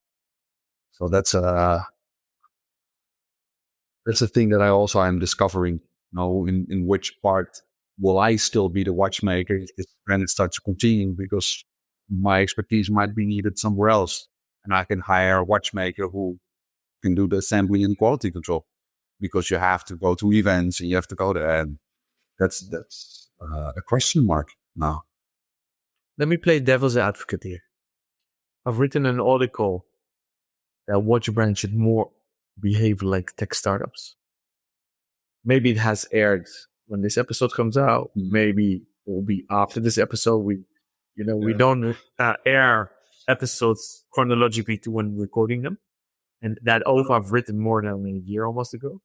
So that's a thing that I also am discovering. In which part will I still be the watchmaker if this trend starts to continue, because my expertise might be needed somewhere else, and I can hire a watchmaker who can do the assembly and quality control, because you have to go to events and you have to go there, and that's a question mark now. Let me play devil's advocate here. I've written an article that watch brands should more behave like tech startups. Maybe it has aired when this episode comes out. Maybe it will be after this episode. We don't air episodes chronologically to when recording them. And that oath I've written more than a year almost ago.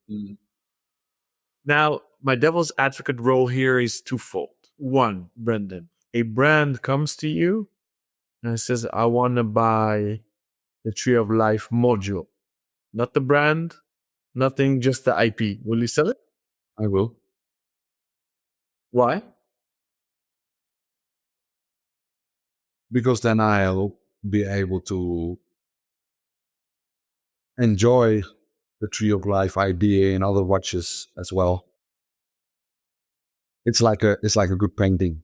Now, my devil's advocate role here is twofold. One, Brendan, a brand comes to you and says, I want to buy the Tree of Life module. Not the brand, nothing, just the IP. Will you sell it? I will. Why? Because then I'll be able to enjoy the Tree of Life idea in other watches as well. It's like a good painting.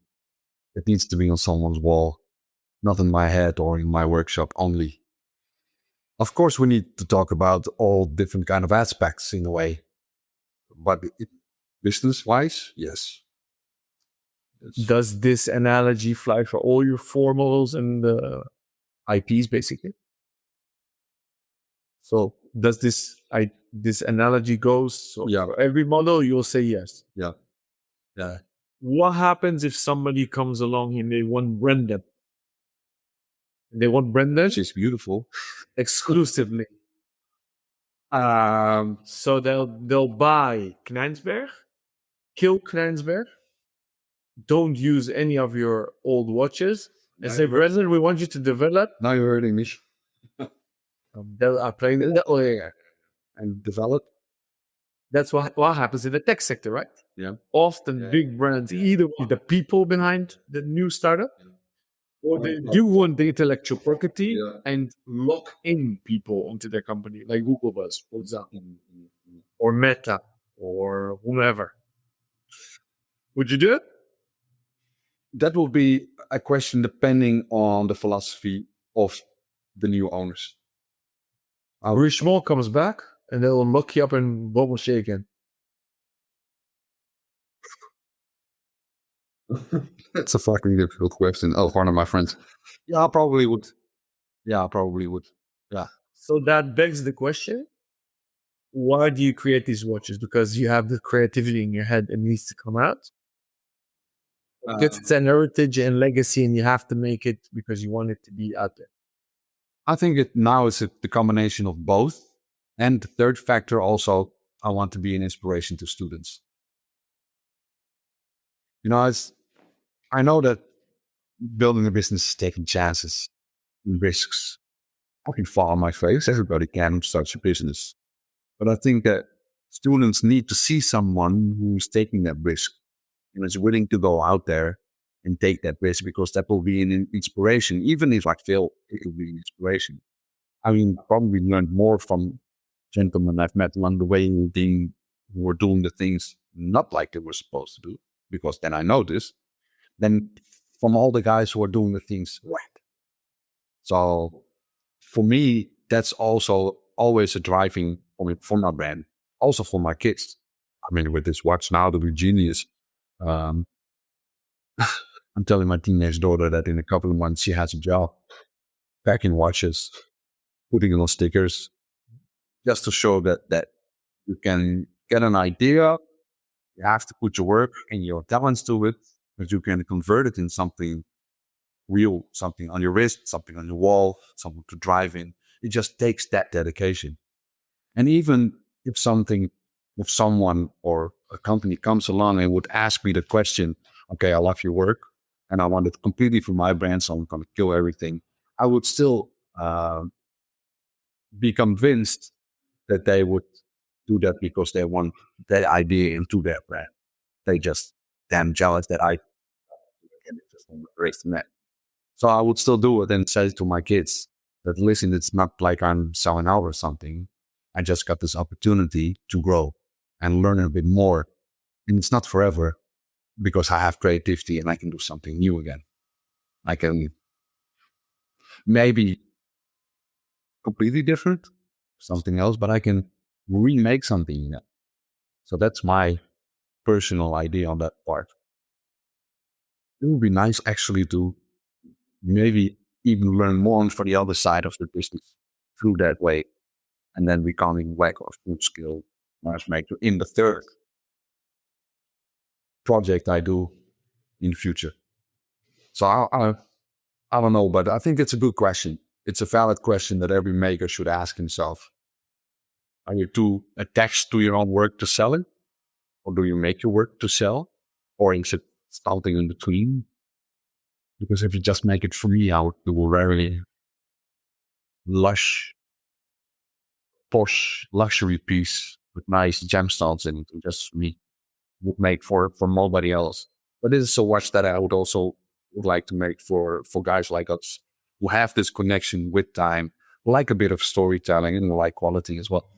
It needs to be on someone's wall, not in my head or in my workshop only. Of course, we need to talk about all different kind of aspects in a way, but business-wise, yes. Does this analogy fly for all your four models and IPs, basically? So does this analogy goes for every model? You'll say yes. Yeah. What happens if somebody comes along and they want Brendan? They want Brendan She's beautiful. exclusively. So they'll buy Kneijnsberg, kill Kneijnsberg, don't use any of your old watches, and say, Brendan, we want you to develop. Now you're hurting me. They'll are playing that way And develop. That's what happens in the tech sector, right? Yeah. Often big brands either with the people behind the new startup, or they do want the intellectual property and lock in people onto their company, like Google does, for example, or Meta, or whomever. Would you do it? That will be a question depending on the philosophy of the new owners. Richemont comes back and they'll lock you up in bubble shaking. That's a fucking difficult question. Oh, one of my friends. Yeah, I probably would. Yeah. So that begs the question: why do you create these watches? Because you have the creativity in your head; it needs to come out. It's an heritage and legacy, and you have to make it because you want it to be out there. I think now it's the combination of both. And the third factor also, I want to be an inspiration to students. I know that building a business is taking chances and risks. I can fall on my face. Everybody can start a business. But I think that students need to see someone who's taking that risk and is willing to go out there and take that risk, because that will be an inspiration. Even if I fail, it will be an inspiration. I mean, probably learned more from gentlemen I've met along the way who were doing the things not like they were supposed to do, because then I noticed, than from all the guys who are doing the things right. So for me, that's also always a driving for my brand, also for my kids. I mean, with this watch now, the genius. I'm telling my teenage daughter that in a couple of months she has a job packing watches, putting it on stickers, just to show that you can get an idea. You have to put your work and your talents to it, but you can convert it in something real, something on your wrist, something on your wall, something to drive in. It just takes that dedication. And even if someone or a company comes along and would ask me the question, okay, I love your work and I want it completely for my brand, so I'm going to kill everything, I would still be convinced that they would do that because they want that idea into their brand. They just damn jealous that I can just raise the net. So I would still do it and say to my kids that, listen, it's not like I'm selling out or something. I just got this opportunity to grow and learn a bit more. And it's not forever because I have creativity and I can do something new again. I can maybe completely different, something else, but I can remake something. You know? So that's my personal idea on that part. It would be nice actually to maybe even learn more for the other side of the business through that way, and then becoming whack or food skill matchmaker in the third project I do in the future. So I don't know, but I think it's a good question. It's a valid question that every maker should ask himself. Are you too attached to your own work to sell it? Or do you make your work to sell? Or is it something in between? Because if you just make it free, I would do a very lush, posh luxury piece with nice gemstones in it, and just me would make for nobody else. But this is a watch that I would also would like to make for guys like us who have this connection with time, like a bit of storytelling and like quality as well.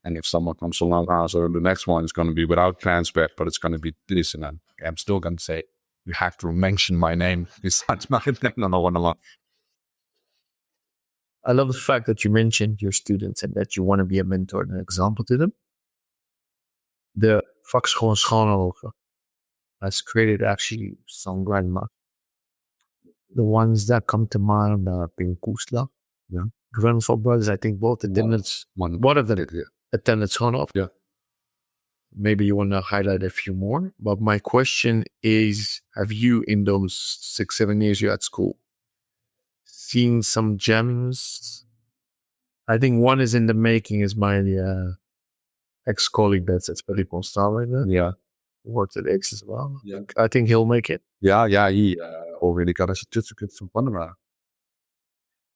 And if someone comes along, so the next one is going to be without Kneijnsberg, but it's going to be this, and then I'm still going to say, you have to mention my name. I love the fact that you mentioned your students and that you want to be a mentor and an example to them. The vakschool Schoonhoven has created actually some grandma. The ones that come to mind are Pink Koesla. Yeah. Grenfell brothers, I think both attendants, one of them attended Schoonhoven. Yeah. Maybe you want to highlight a few more. But my question is, have you, in those 6-7 years you're at school, seen some gems? I think one is in the making is my ex-colleague that's at Spelly Constant right now. Yeah. Worked at X as well. Yeah. I think he'll make it. Yeah, he already got a certificate from Panama.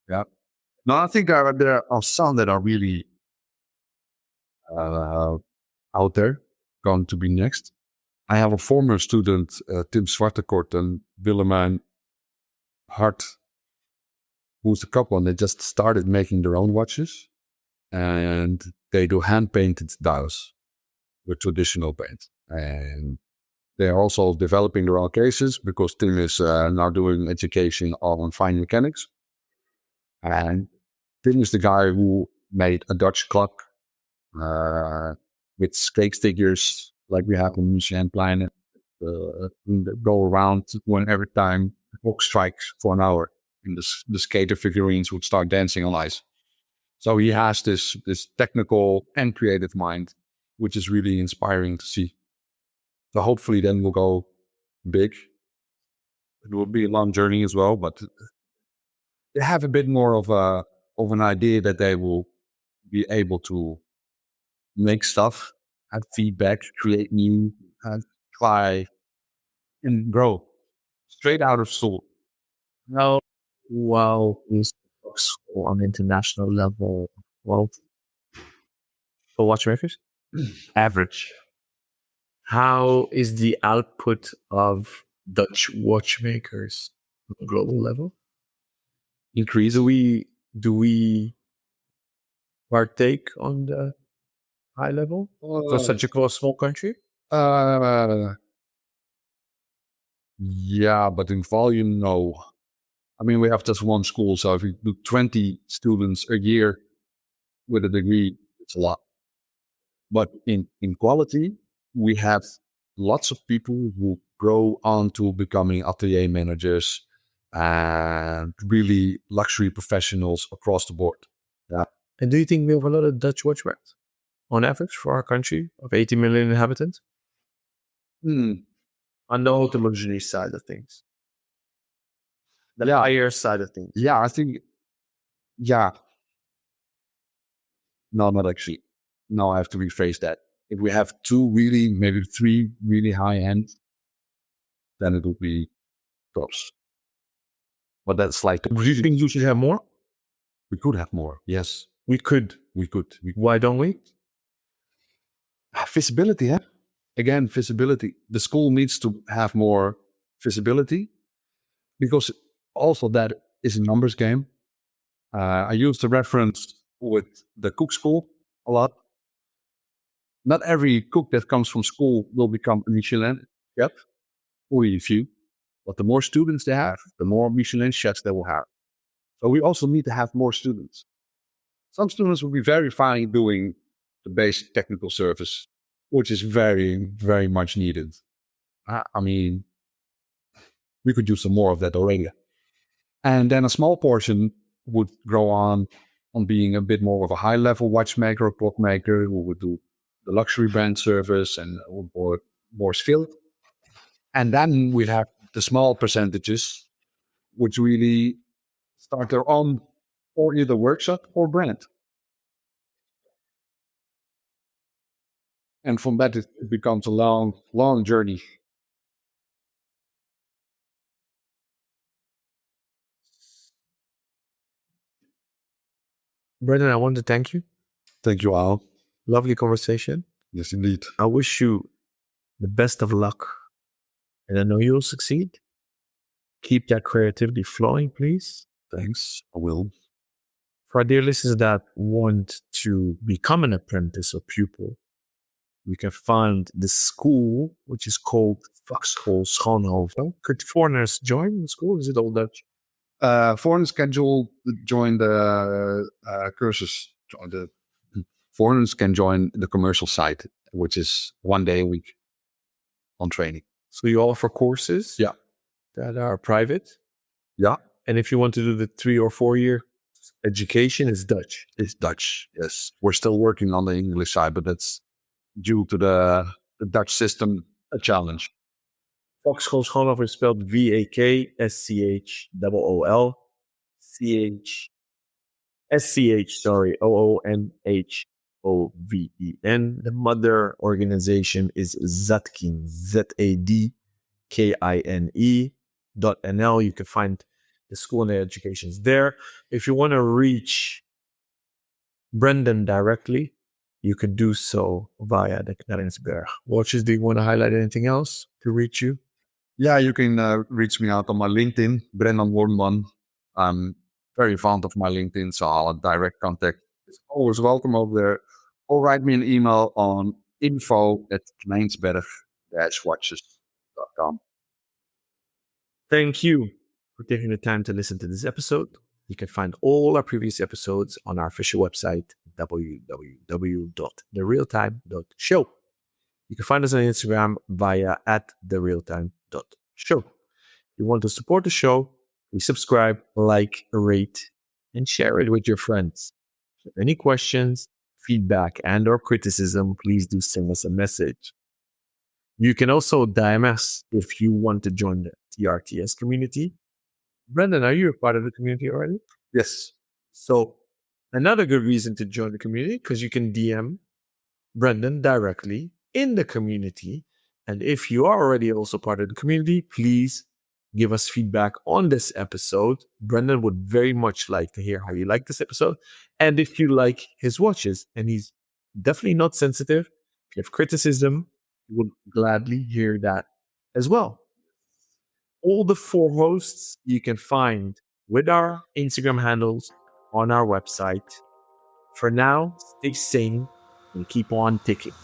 Yeah. No, I think there are some that are really out there, going to be next. I have a former student, Tim Zwartekort and Willemijn Hart, who's a couple, and they just started making their own watches. And they do hand-painted dials with traditional paint. And they're also developing their own cases because Tim is now doing education on fine mechanics. And Tim is the guy who made a Dutch clock with cake figures like we have on Museumplein. Go around when every time the clock strikes for an hour, and the skater figurines would start dancing on ice. So he has this technical and creative mind, which is really inspiring to see. So hopefully then we'll go big. It will be a long journey as well, but they have a bit more of an idea that they will be able to make stuff, have feedback, create new, try, and grow straight out of school. Now, while is on international level, well, for watchmakers, average. How is the output of Dutch watchmakers on a global level? Increase. Do we partake on the high level for such a small country? Yeah, but in volume, no. I mean, we have just one school, so if you do 20 students a year with a degree, it's a lot. But in quality, we have lots of people who grow on to becoming atelier managers and really luxury professionals across the board. Yeah. And do you think we have a lot of Dutch watchmakers on average for our country of 80 million inhabitants? On the auto luxury side of things. The higher side of things. Yeah, I think, yeah. No, not actually. No, I have to rephrase that. If we have two really, maybe three really high end, then it would be tops. But that's like, Do you think you should have more? we could have more. Yes, We could. we could. Why don't we? Visibility, huh? Again, visibility. The school needs to have more visibility because also that is a numbers game. I use the reference with the cook school a lot. Not every cook that comes from school will become a Michelin chef, only a few. But the more students they have, the more Michelin chefs they will have. So we also need to have more students. Some students will be very fine doing the basic technical service, which is very, very much needed. I mean, we could use some more of that already. And then a small portion would grow on being a bit more of a high-level watchmaker or clockmaker who would do the luxury brand service and more skilled. And then we'd have the small percentages, which really start their own or either workshop or brand. And from that, it becomes a long, long journey. Brendan, I want to thank you. Thank you, Al. Lovely conversation. Yes, indeed. I wish you the best of luck, and I know you'll succeed. Keep that creativity flowing, please. Thanks. I will. For our dear listeners that want to become an apprentice or pupil, you can find the school, which is called Vakschool Schoonhoven. Could foreigners join the school? Is it all Dutch? Foreigners can join the cursus. Foreigners can join the commercial side, which is 1 day a week on training. So you offer courses Yeah. that are private? Yeah. And if you want to do the 3 or 4 year education, it's Dutch. It's Dutch, yes. We're still working on the English side, but that's due to the Dutch system a challenge. Vakschool Schoonhoven is spelled VAKSCHOOL OONHOVEN. The mother organization is Zatkin, ZADKINE.nl. You can find the school and the educations there. If you want to reach Brendan directly, you can do so via the Kneijnsberg watches. Do you want to highlight anything else to reach you? Yeah, you can reach me out on my LinkedIn, Brendan Horneman. I'm very fond of my LinkedIn, so I'll direct contact is always welcome over there. Or write me an email on info@kneijnsberg-watches.com. Thank you for taking the time to listen to this episode. You can find all our previous episodes on our official website, www.therealtime.show. You can find us on Instagram via @therealtime.show. If you want to support the show, please subscribe, like, rate, and share it with your friends. If you have any questions, feedback, and or criticism, please do send us a message. You can also DM us if you want to join the TRTS community. Brendan, are you a part of the community already? Yes. So another good reason to join the community, because you can DM Brendan directly in the community. And if you are already also part of the community, please give us feedback on this episode. Brendan would very much like to hear how you like this episode. And if you like his watches, and he's definitely not sensitive, if you have criticism, he would gladly hear that as well. All the 4 hosts you can find with our Instagram handles on our website. For now, stay sane and keep on ticking.